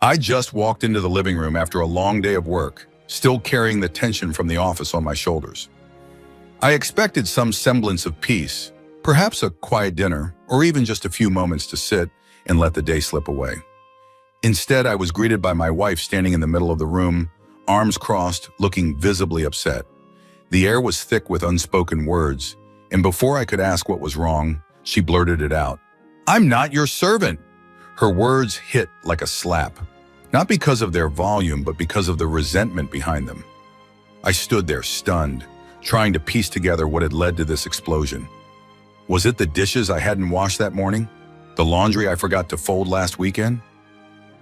I just walked into the living room after a long day of work, still carrying the tension from the office on my shoulders. I expected some semblance of peace, perhaps a quiet dinner, or even just a few moments to sit and let the day slip away. Instead, I was greeted by my wife standing in the middle of the room, arms crossed, looking visibly upset. The air was thick with unspoken words, and before I could ask what was wrong, she blurted it out. "I'm not your servant!" Her words hit like a slap, not because of their volume, but because of the resentment behind them. I stood there stunned, trying to piece together what had led to this explosion. Was it the dishes I hadn't washed that morning? The laundry I forgot to fold last weekend?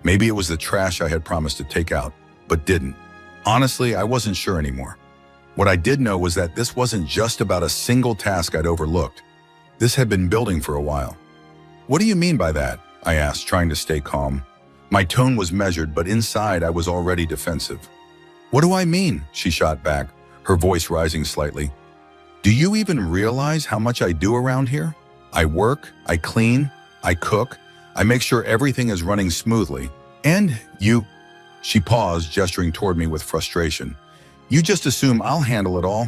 Maybe it was the trash I had promised to take out, but didn't. Honestly, I wasn't sure anymore. What I did know was that this wasn't just about a single task I'd overlooked. This had been building for a while. "What do you mean by that?" I asked, trying to stay calm. My tone was measured, but inside I was already defensive. "What do I mean?" she shot back, her voice rising slightly. "Do you even realize how much I do around here? I work, I clean, I cook, I make sure everything is running smoothly. And you..." She paused, gesturing toward me with frustration. "You just assume I'll handle it all?"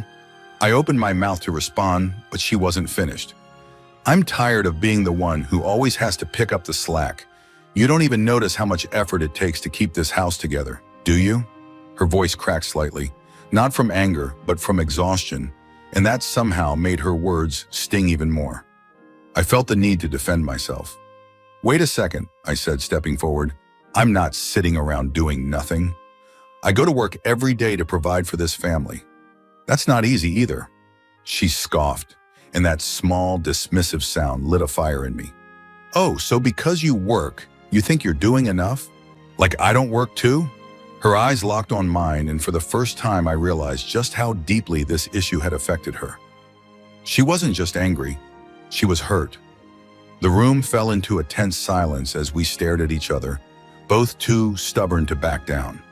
I opened my mouth to respond, but she wasn't finished. "I'm tired of being the one who always has to pick up the slack. You don't even notice how much effort it takes to keep this house together, do you?" Her voice cracked slightly, not from anger, but from exhaustion, and that somehow made her words sting even more. I felt the need to defend myself. "Wait a second," I said, stepping forward. "I'm not sitting around doing nothing. I go to work every day to provide for this family. That's not easy either." She scoffed, and that small, dismissive sound lit a fire in me. "Oh, so because you work, you think you're doing enough? Like I don't work too?" Her eyes locked on mine, and for the first time I realized just how deeply this issue had affected her. She wasn't just angry, she was hurt. The room fell into a tense silence as we stared at each other, both too stubborn to back down.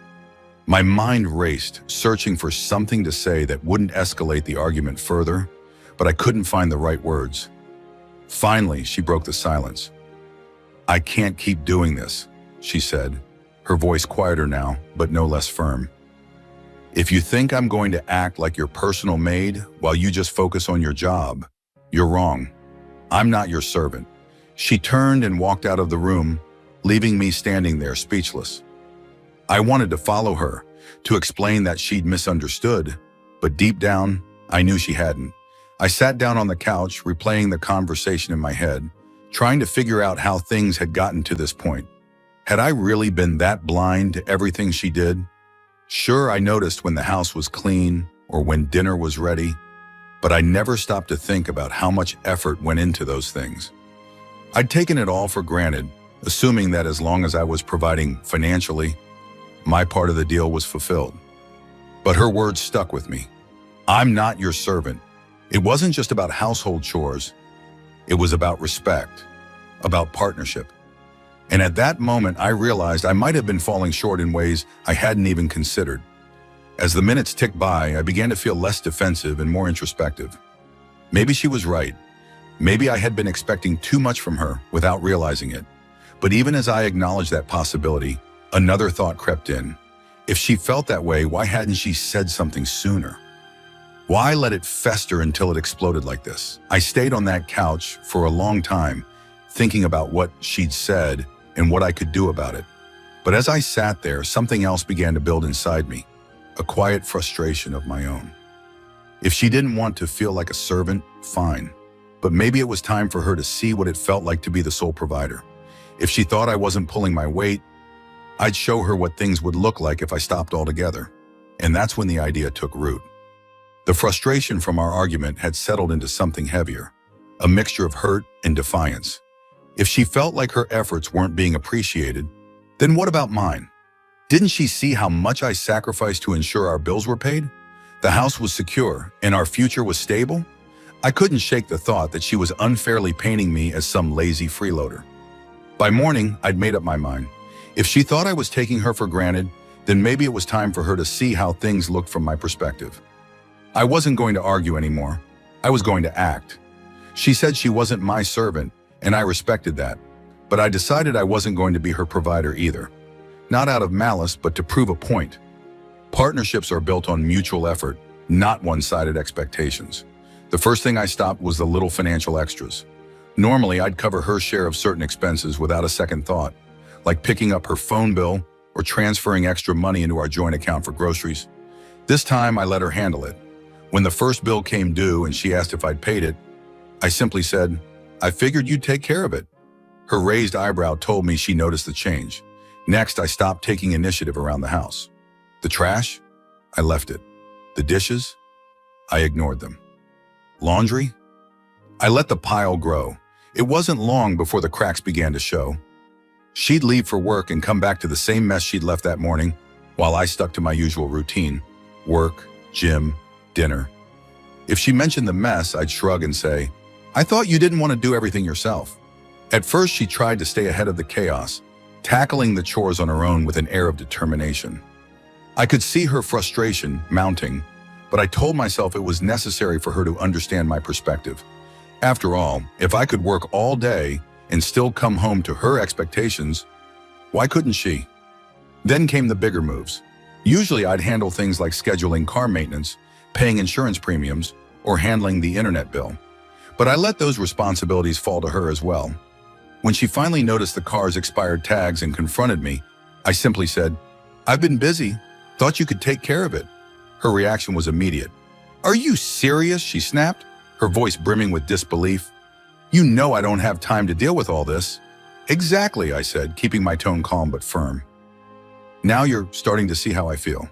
My mind raced, searching for something to say that wouldn't escalate the argument further, but I couldn't find the right words. Finally, she broke the silence. "I can't keep doing this," she said, her voice quieter now, but no less firm. "If you think I'm going to act like your personal maid while you just focus on your job, you're wrong. I'm not your servant." She turned and walked out of the room, leaving me standing there speechless. I wanted to follow her, to explain that she'd misunderstood, but deep down, I knew she hadn't. I sat down on the couch, replaying the conversation in my head, trying to figure out how things had gotten to this point. Had I really been that blind to everything she did? Sure, I noticed when the house was clean or when dinner was ready, but I never stopped to think about how much effort went into those things. I'd taken it all for granted, assuming that as long as I was providing financially, my part of the deal was fulfilled. But her words stuck with me. "I'm not your servant." It wasn't just about household chores. It was about respect, about partnership. And at that moment, I realized I might have been falling short in ways I hadn't even considered. As the minutes ticked by, I began to feel less defensive and more introspective. Maybe she was right. Maybe I had been expecting too much from her without realizing it. But even as I acknowledged that possibility, another thought crept in. If she felt that way, why hadn't she said something sooner? Why let it fester until it exploded like this? I stayed on that couch for a long time, thinking about what she'd said and what I could do about it. But as I sat there, something else began to build inside me, a quiet frustration of my own. If she didn't want to feel like a servant, fine. But maybe it was time for her to see what it felt like to be the sole provider. If she thought I wasn't pulling my weight, I'd show her what things would look like if I stopped altogether. And that's when the idea took root. The frustration from our argument had settled into something heavier, a mixture of hurt and defiance. If she felt like her efforts weren't being appreciated, then what about mine? Didn't she see how much I sacrificed to ensure our bills were paid? The house was secure and our future was stable? I couldn't shake the thought that she was unfairly painting me as some lazy freeloader. By morning, I'd made up my mind. If she thought I was taking her for granted, then maybe it was time for her to see how things looked from my perspective. I wasn't going to argue anymore. I was going to act. She said she wasn't my servant, and I respected that. But I decided I wasn't going to be her provider either. not out of malice, but to prove a point. Partnerships are built on mutual effort, not one-sided expectations. The first thing I stopped was the little financial extras. Normally, I'd cover her share of certain expenses without a second thought, like picking up her phone bill or transferring extra money into our joint account for groceries. This time, I let her handle it. When the first bill came due and she asked if I'd paid it, I simply said, "I figured you'd take care of it." Her raised eyebrow told me she noticed the change. Next, I stopped taking initiative around the house. The trash? I left it. The dishes? I ignored them. Laundry? I let the pile grow. It wasn't long before the cracks began to show. She'd leave for work and come back to the same mess she'd left that morning, while I stuck to my usual routine: work, gym, dinner. If she mentioned the mess, I'd shrug and say, "I thought you didn't want to do everything yourself." At first, she tried to stay ahead of the chaos, tackling the chores on her own with an air of determination. I could see her frustration mounting, but I told myself it was necessary for her to understand my perspective. After all, if I could work all day and still come home to her expectations, why couldn't she? Then came the bigger moves. Usually I'd handle things like scheduling car maintenance, paying insurance premiums, or handling the internet bill. But I let those responsibilities fall to her as well. When she finally noticed the car's expired tags and confronted me, I simply said, "I've been busy. Thought you could take care of it." Her reaction was immediate. "Are you serious?" she snapped, her voice brimming with disbelief. "You know I don't have time to deal with all this." "Exactly," I said, keeping my tone calm but firm. "Now you're starting to see how I feel."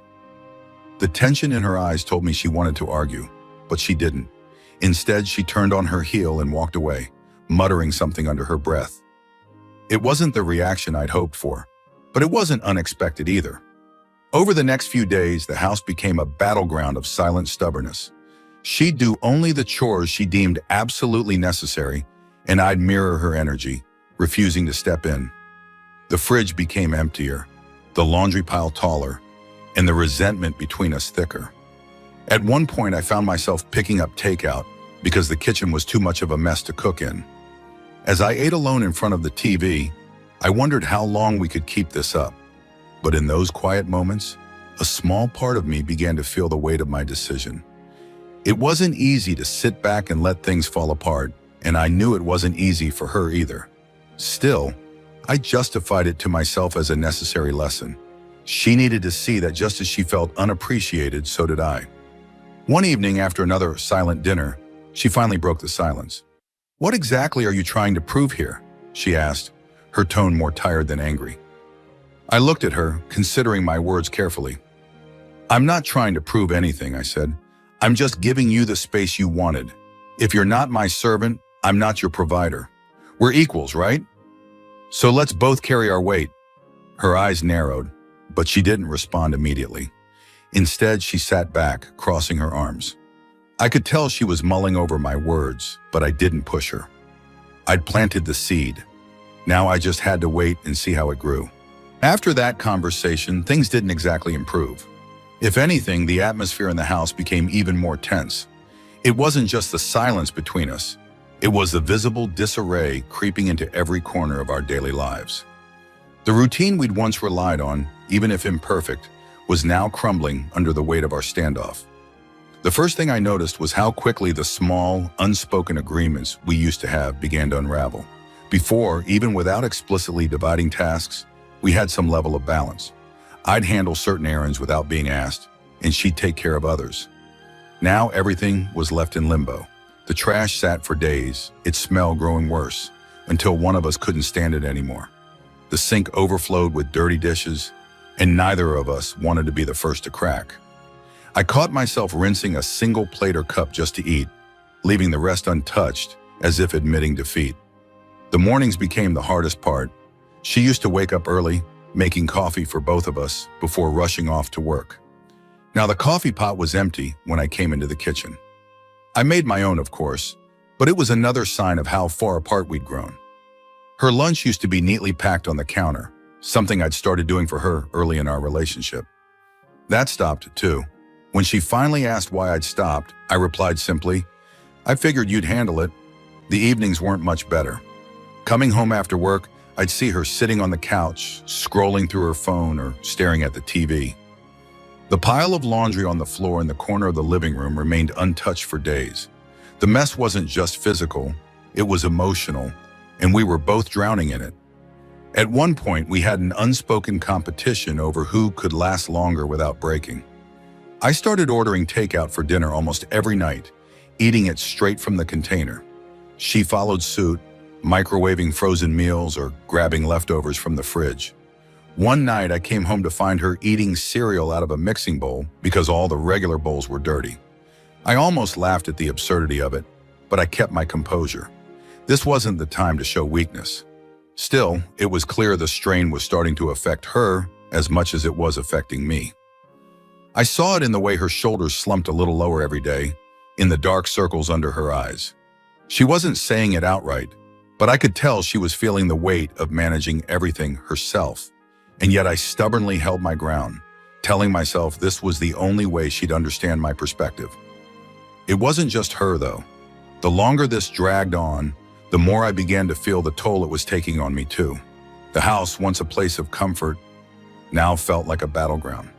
The tension in her eyes told me she wanted to argue, but she didn't. Instead, she turned on her heel and walked away, muttering something under her breath. It wasn't the reaction I'd hoped for, but it wasn't unexpected either. Over the next few days, the house became a battleground of silent stubbornness. She'd do only the chores she deemed absolutely necessary, and I'd mirror her energy, refusing to step in. The fridge became emptier, the laundry pile taller, and the resentment between us thicker. At one point, I found myself picking up takeout because the kitchen was too much of a mess to cook in. As I ate alone in front of the TV, I wondered how long we could keep this up. But in those quiet moments, a small part of me began to feel the weight of my decision. It wasn't easy to sit back and let things fall apart, and I knew it wasn't easy for her either. Still, I justified it to myself as a necessary lesson. She needed to see that just as she felt unappreciated, so did I. One evening, after another silent dinner, she finally broke the silence. "What exactly are you trying to prove here?" she asked, her tone more tired than angry. I looked at her, considering my words carefully. "I'm not trying to prove anything," I said. "I'm just giving you the space you wanted. If you're not my servant, I'm not your provider. We're equals, right? So let's both carry our weight." Her eyes narrowed, but she didn't respond immediately. Instead, she sat back, crossing her arms. I could tell she was mulling over my words, but I didn't push her. I'd planted the seed. Now I just had to wait and see how it grew. After that conversation, things didn't exactly improve. If anything, the atmosphere in the house became even more tense. It wasn't just the silence between us. It was the visible disarray creeping into every corner of our daily lives. The routine we'd once relied on, even if imperfect, was now crumbling under the weight of our standoff. The first thing I noticed was how quickly the small, unspoken agreements we used to have began to unravel. Before, even without explicitly dividing tasks, we had some level of balance. I'd handle certain errands without being asked, and she'd take care of others. Now everything was left in limbo. The trash sat for days, its smell growing worse, until one of us couldn't stand it anymore. The sink overflowed with dirty dishes, and neither of us wanted to be the first to crack. I caught myself rinsing a single plate or cup just to eat, leaving the rest untouched, as if admitting defeat. The mornings became the hardest part. She used to wake up early, making coffee for both of us before rushing off to work. Now the coffee pot was empty when I came into the kitchen. I made my own, of course, but it was another sign of how far apart we'd grown. Her lunch used to be neatly packed on the counter, something I'd started doing for her early in our relationship. That stopped, too. When she finally asked why I'd stopped, I replied simply, "I figured you'd handle it." The evenings weren't much better. Coming home after work, I'd see her sitting on the couch, scrolling through her phone or staring at the TV. The pile of laundry on the floor in the corner of the living room remained untouched for days. The mess wasn't just physical, it was emotional, and we were both drowning in it. At one point, we had an unspoken competition over who could last longer without breaking. I started ordering takeout for dinner almost every night, eating it straight from the container. She followed suit, microwaving frozen meals or grabbing leftovers from the fridge. One night, I came home to find her eating cereal out of a mixing bowl because all the regular bowls were dirty. I almost laughed at the absurdity of it, but I kept my composure. This wasn't the time to show weakness. Still, it was clear the strain was starting to affect her as much as it was affecting me. I saw it in the way her shoulders slumped a little lower every day, in the dark circles under her eyes. She wasn't saying it outright, but I could tell she was feeling the weight of managing everything herself. And yet I stubbornly held my ground, telling myself this was the only way she'd understand my perspective. It wasn't just her, though. The longer this dragged on, the more I began to feel the toll it was taking on me, too. The house, once a place of comfort, now felt like a battleground.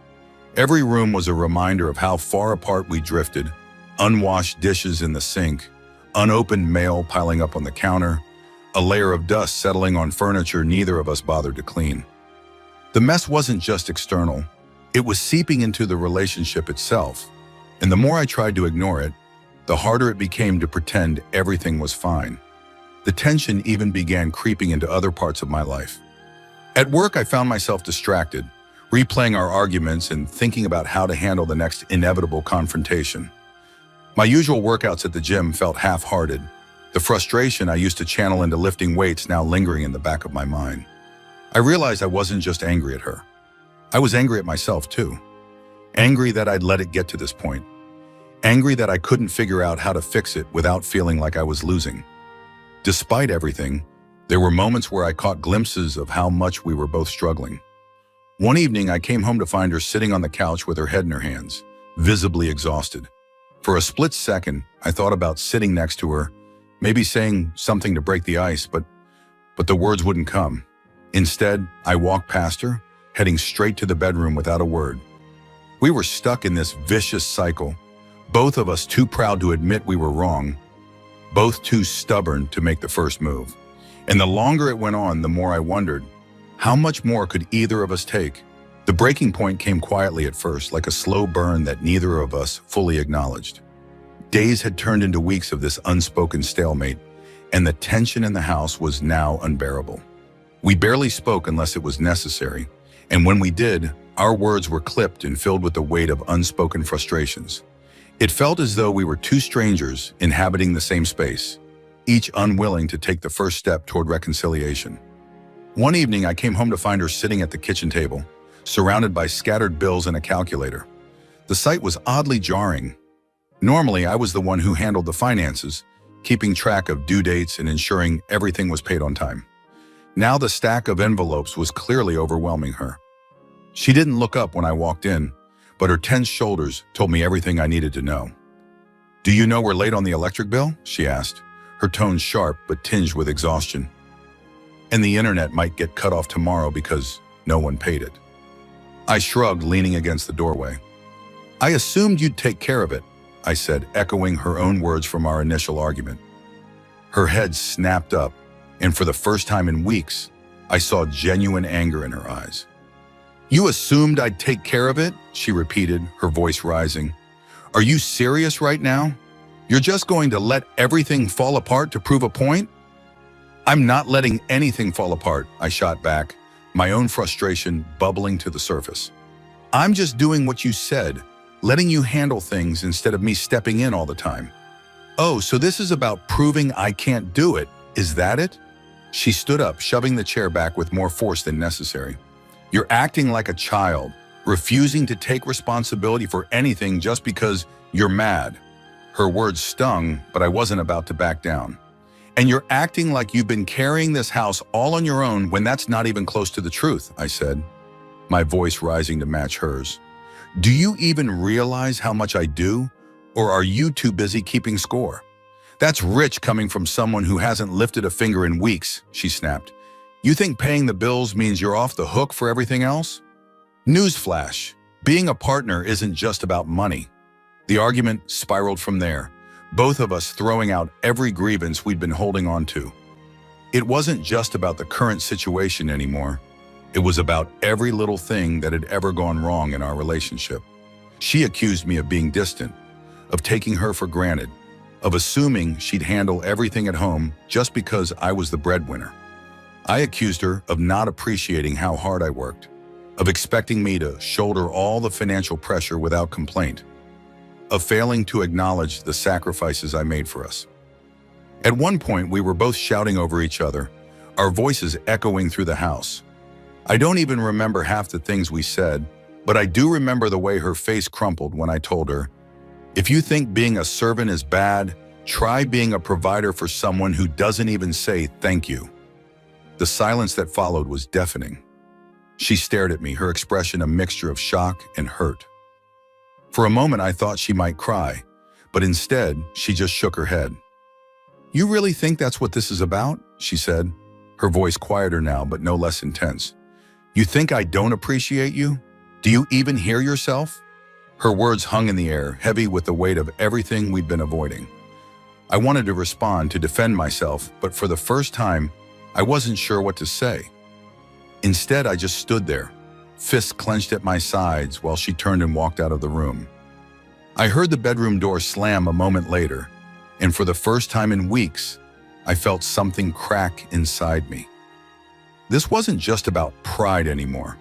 Every room was a reminder of how far apart we drifted, unwashed dishes in the sink, unopened mail piling up on the counter, a layer of dust settling on furniture neither of us bothered to clean. The mess wasn't just external, it was seeping into the relationship itself, and the more I tried to ignore it, the harder it became to pretend everything was fine. The tension even began creeping into other parts of my life. At work, I found myself distracted, replaying our arguments and thinking about how to handle the next inevitable confrontation. My usual workouts at the gym felt half-hearted, the frustration I used to channel into lifting weights now lingering in the back of my mind. I realized I wasn't just angry at her. I was angry at myself too. Angry that I'd let it get to this point. Angry that I couldn't figure out how to fix it without feeling like I was losing. Despite everything, there were moments where I caught glimpses of how much we were both struggling. One evening, I came home to find her sitting on the couch with her head in her hands, visibly exhausted. For a split second, I thought about sitting next to her, maybe saying something to break the ice, but the words wouldn't come. Instead, I walked past her, heading straight to the bedroom without a word. We were stuck in this vicious cycle, both of us too proud to admit we were wrong, both too stubborn to make the first move. And the longer it went on, the more I wondered, how much more could either of us take? The breaking point came quietly at first, like a slow burn that neither of us fully acknowledged. Days had turned into weeks of this unspoken stalemate, and the tension in the house was now unbearable. We barely spoke unless it was necessary, and when we did, our words were clipped and filled with the weight of unspoken frustrations. It felt as though we were two strangers inhabiting the same space, each unwilling to take the first step toward reconciliation. One evening, I came home to find her sitting at the kitchen table, surrounded by scattered bills and a calculator. The sight was oddly jarring. Normally, I was the one who handled the finances, keeping track of due dates and ensuring everything was paid on time. Now the stack of envelopes was clearly overwhelming her. She didn't look up when I walked in, but her tense shoulders told me everything I needed to know. "Do you know we're late on the electric bill?" she asked, her tone sharp but tinged with exhaustion. "And the internet might get cut off tomorrow because no one paid it." I shrugged, leaning against the doorway. "I assumed you'd take care of it," I said, echoing her own words from our initial argument. Her head snapped up, and for the first time in weeks, I saw genuine anger in her eyes. "You assumed I'd take care of it?" she repeated, her voice rising. "Are you serious right now? You're just going to let everything fall apart to prove a point?" "I'm not letting anything fall apart," I shot back, my own frustration bubbling to the surface. "I'm just doing what you said, letting you handle things instead of me stepping in all the time." "Oh, so this is about proving I can't do it, is that it?" She stood up, shoving the chair back with more force than necessary. "You're acting like a child, refusing to take responsibility for anything just because you're mad." Her words stung, but I wasn't about to back down. "And you're acting like you've been carrying this house all on your own when that's not even close to the truth," I said, my voice rising to match hers. "Do you even realize how much I do? Or are you too busy keeping score?" "That's rich coming from someone who hasn't lifted a finger in weeks," she snapped. You think paying the bills means you're off the hook for everything else? Newsflash, being a partner isn't just about money. The argument spiraled from there, both of us throwing out every grievance we'd been holding on to. It wasn't just about the current situation anymore. It was about every little thing that had ever gone wrong in our relationship. She accused me of being distant, of taking her for granted, of assuming she'd handle everything at home just because I was the breadwinner. I accused her of not appreciating how hard I worked, of expecting me to shoulder all the financial pressure without complaint, of failing to acknowledge the sacrifices I made for us. At one point, we were both shouting over each other, our voices echoing through the house. I don't even remember half the things we said, but I do remember the way her face crumpled when I told her, "If you think being a servant is bad, try being a provider for someone who doesn't even say thank you." The silence that followed was deafening. She stared at me, her expression a mixture of shock and hurt. For a moment, I thought she might cry, but instead, she just shook her head. "You really think that's what this is about?" she said, her voice quieter now but no less intense. "You think I don't appreciate you? Do you even hear yourself?" Her words hung in the air, heavy with the weight of everything we'd been avoiding. I wanted to respond, to defend myself, but for the first time, I wasn't sure what to say. Instead, I just stood there, fists clenched at my sides while she turned and walked out of the room. I heard the bedroom door slam a moment later, and for the first time in weeks, I felt something crack inside me. This wasn't just about pride anymore.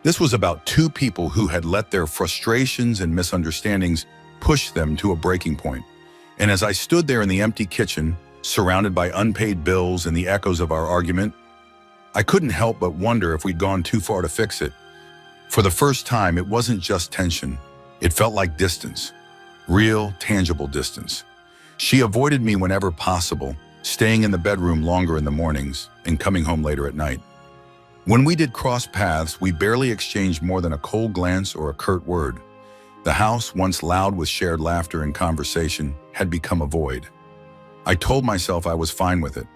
This was about two people who had let their frustrations and misunderstandings push them to a breaking point. And as I stood there in the empty kitchen, surrounded by unpaid bills and the echoes of our argument, I couldn't help but wonder if we'd gone too far to fix it. For the first time, it wasn't just tension. It felt like distance. Real, tangible distance. She avoided me whenever possible, staying in the bedroom longer in the mornings and coming home later at night. When we did cross paths, we barely exchanged more than a cold glance or a curt word. The house, once loud with shared laughter and conversation, had become a void. I told myself I was fine with it.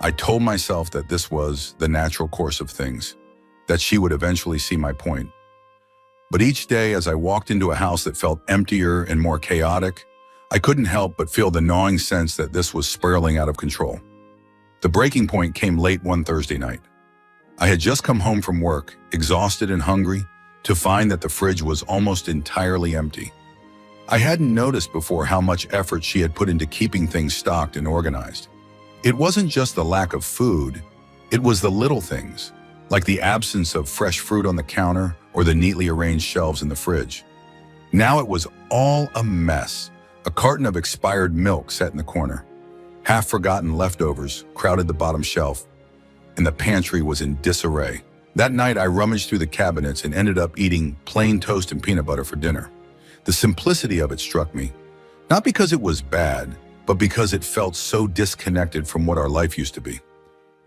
I told myself that this was the natural course of things, that she would eventually see my point. But each day, as I walked into a house that felt emptier and more chaotic, I couldn't help but feel the gnawing sense that this was spiraling out of control. The breaking point came late one Thursday night. I had just come home from work, exhausted and hungry, to find that the fridge was almost entirely empty. I hadn't noticed before how much effort she had put into keeping things stocked and organized. It wasn't just the lack of food, it was the little things, like the absence of fresh fruit on the counter or the neatly arranged shelves in the fridge. Now it was all a mess. A carton of expired milk sat in the corner. Half-forgotten leftovers crowded the bottom shelf, and the pantry was in disarray. That night, I rummaged through the cabinets and ended up eating plain toast and peanut butter for dinner. The simplicity of it struck me, not because it was bad, but because it felt so disconnected from what our life used to be.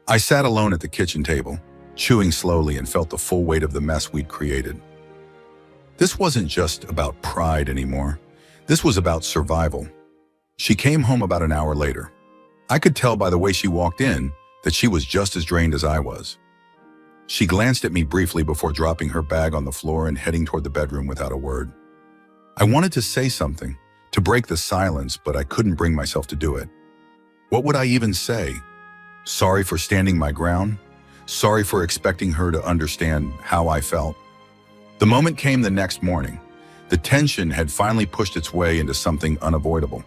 I sat alone at the kitchen table, chewing slowly, and felt the full weight of the mess we'd created. This wasn't just about pride anymore. This was about survival. She came home about an hour later. I could tell by the way she walked in that she was just as drained as I was. She glanced at me briefly before dropping her bag on the floor and heading toward the bedroom without a word. I wanted to say something, to break the silence, but I couldn't bring myself to do it. What would I even say? Sorry for standing my ground? Sorry for expecting her to understand how I felt? The moment came the next morning. The tension had finally pushed its way into something unavoidable.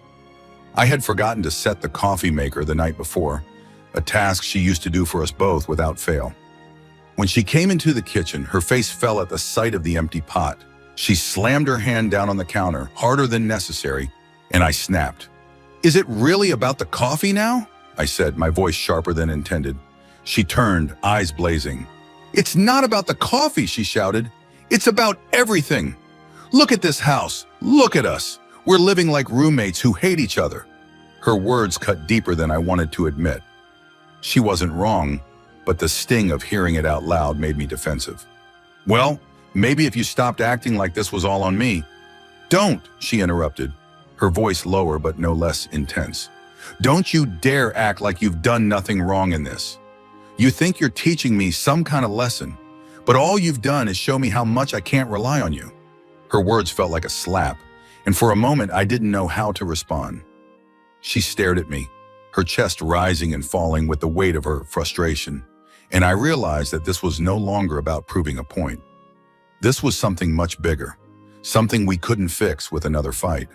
I had forgotten to set the coffee maker the night before, a task she used to do for us both without fail. When she came into the kitchen, her face fell at the sight of the empty pot. She slammed her hand down on the counter, harder than necessary, and I snapped. "Is it really about the coffee now?" I said, my voice sharper than intended. She turned, eyes blazing. "It's not about the coffee," she shouted. "It's about everything. Look at this house. Look at us. We're living like roommates who hate each other." Her words cut deeper than I wanted to admit. She wasn't wrong, but the sting of hearing it out loud made me defensive. "Well, maybe if you stopped acting like this was all on me." "Don't," she interrupted, her voice lower but no less intense. "Don't you dare act like you've done nothing wrong in this. You think you're teaching me some kind of lesson, but all you've done is show me how much I can't rely on you." Her words felt like a slap, and for a moment I didn't know how to respond. She stared at me, her chest rising and falling with the weight of her frustration, and I realized that this was no longer about proving a point. This was something much bigger, something we couldn't fix with another fight.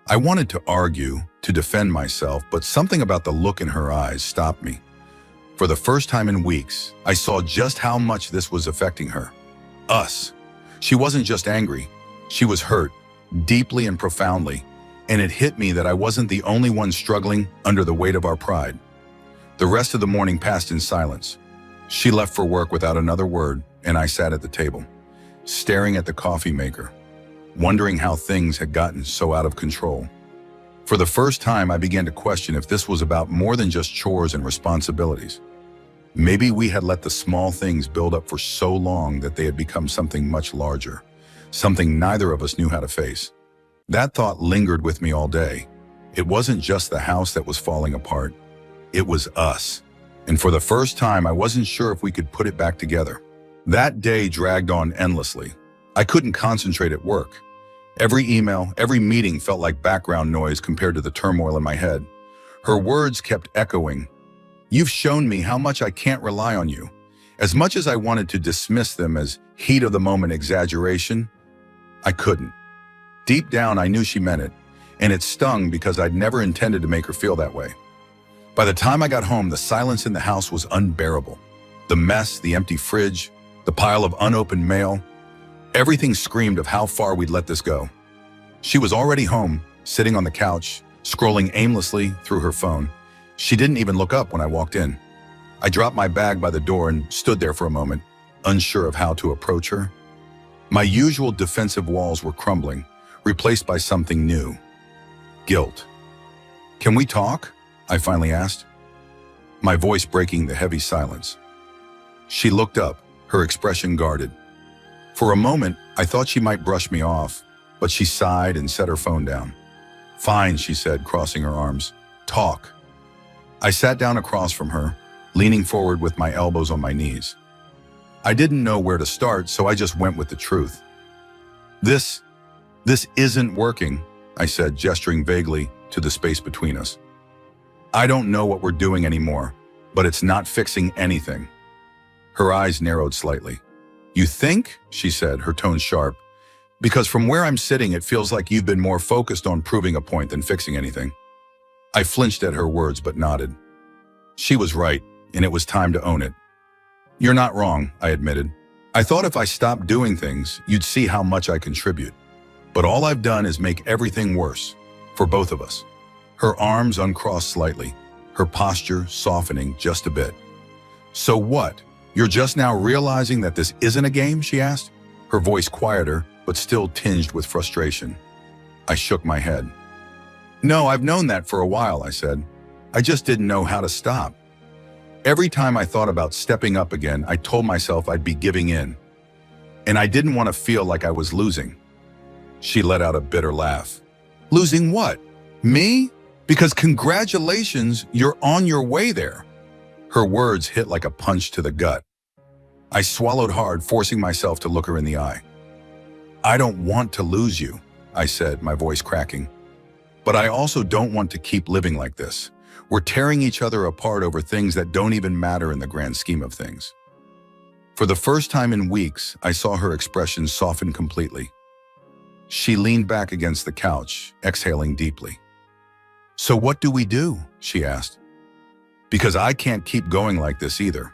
I wanted to argue, to defend myself, but something about the look in her eyes stopped me. For the first time in weeks, I saw just how much this was affecting her. Us. She wasn't just angry, she was hurt, deeply and profoundly, and it hit me that I wasn't the only one struggling under the weight of our pride. The rest of the morning passed in silence. She left for work without another word, and I sat at the table, staring at the coffee maker, wondering how things had gotten so out of control. For the first time, I began to question if this was about more than just chores and responsibilities. Maybe we had let the small things build up for so long that they had become something much larger, something neither of us knew how to face. That thought lingered with me all day. It wasn't just the house that was falling apart. It was us. And for the first time, I wasn't sure if we could put it back together. That day dragged on endlessly. I couldn't concentrate at work. Every email, every meeting felt like background noise compared to the turmoil in my head. Her words kept echoing. "You've shown me how much I can't rely on you." As much as I wanted to dismiss them as heat-of-the-moment exaggeration, I couldn't. Deep down, I knew she meant it, and it stung because I'd never intended to make her feel that way. By the time I got home, the silence in the house was unbearable. The mess, the empty fridge, the pile of unopened mail, everything screamed of how far we'd let this go. She was already home, sitting on the couch, scrolling aimlessly through her phone. She didn't even look up when I walked in. I dropped my bag by the door and stood there for a moment, unsure of how to approach her. My usual defensive walls were crumbling, replaced by something new. Guilt. "Can we talk?" I finally asked, my voice breaking the heavy silence. She looked up, her expression guarded. For a moment, I thought she might brush me off, but she sighed and set her phone down. "Fine," she said, crossing her arms. "Talk." I sat down across from her, leaning forward with my elbows on my knees. I didn't know where to start, so I just went with the truth. This isn't working," I said, gesturing vaguely to the space between us. "I don't know what we're doing anymore, but it's not fixing anything." Her eyes narrowed slightly. "You think?" she said, her tone sharp. "Because from where I'm sitting, it feels like you've been more focused on proving a point than fixing anything." I flinched at her words but nodded. She was right, and it was time to own it. "You're not wrong," I admitted. "I thought if I stopped doing things, you'd see how much I contribute. But all I've done is make everything worse, for both of us." Her arms uncrossed slightly, her posture softening just a bit. "So what? You're just now realizing that this isn't a game?" she asked, her voice quieter but still tinged with frustration. I shook my head. "No, I've known that for a while," I said. "I just didn't know how to stop. Every time I thought about stepping up again, I told myself I'd be giving in. And I didn't want to feel like I was losing." She let out a bitter laugh. "Losing what? Me? Because congratulations, you're on your way there." Her words hit like a punch to the gut. I swallowed hard, forcing myself to look her in the eye. "I don't want to lose you," I said, my voice cracking. "But I also don't want to keep living like this. We're tearing each other apart over things that don't even matter in the grand scheme of things." For the first time in weeks, I saw her expression soften completely. She leaned back against the couch, exhaling deeply. "So what do we do?" she asked. "Because I can't keep going like this either."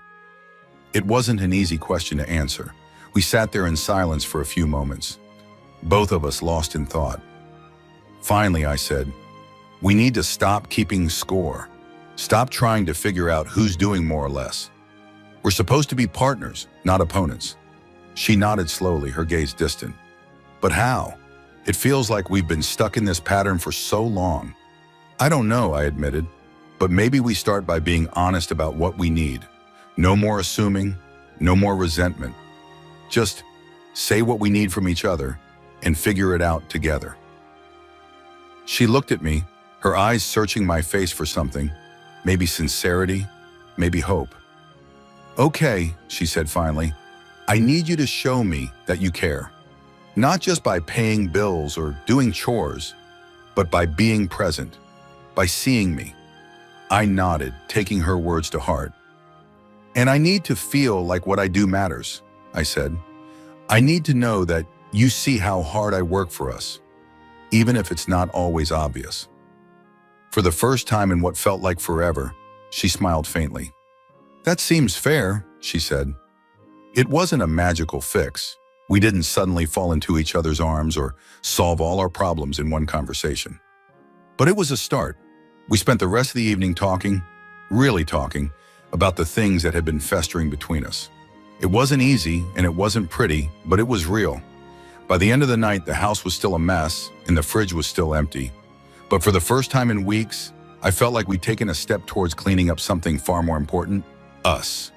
It wasn't an easy question to answer. We sat there in silence for a few moments, both of us lost in thought. Finally, I said, "We need to stop keeping score. Stop trying to figure out who's doing more or less. We're supposed to be partners, not opponents." She nodded slowly, her gaze distant. "But how? It feels like we've been stuck in this pattern for so long." "I don't know," I admitted, "but maybe we start by being honest about what we need. No more assuming, no more resentment. Just say what we need from each other and figure it out together." She looked at me, her eyes searching my face for something, maybe sincerity, maybe hope. Okay, she said finally, I need you to show me that you care. Not just by paying bills or doing chores, but by being present, by seeing me. I nodded, taking her words to heart. And I need to feel like what I do matters, I said. I need to know that you see how hard I work for us, even if it's not always obvious. For the first time in what felt like forever, she smiled faintly. That seems fair, she said. It wasn't a magical fix. We didn't suddenly fall into each other's arms or solve all our problems in one conversation. But it was a start. We spent the rest of the evening talking, really talking, about the things that had been festering between us. It wasn't easy and it wasn't pretty, but it was real. By the end of the night, the house was still a mess and the fridge was still empty. But for the first time in weeks, I felt like we'd taken a step towards cleaning up something far more important: us.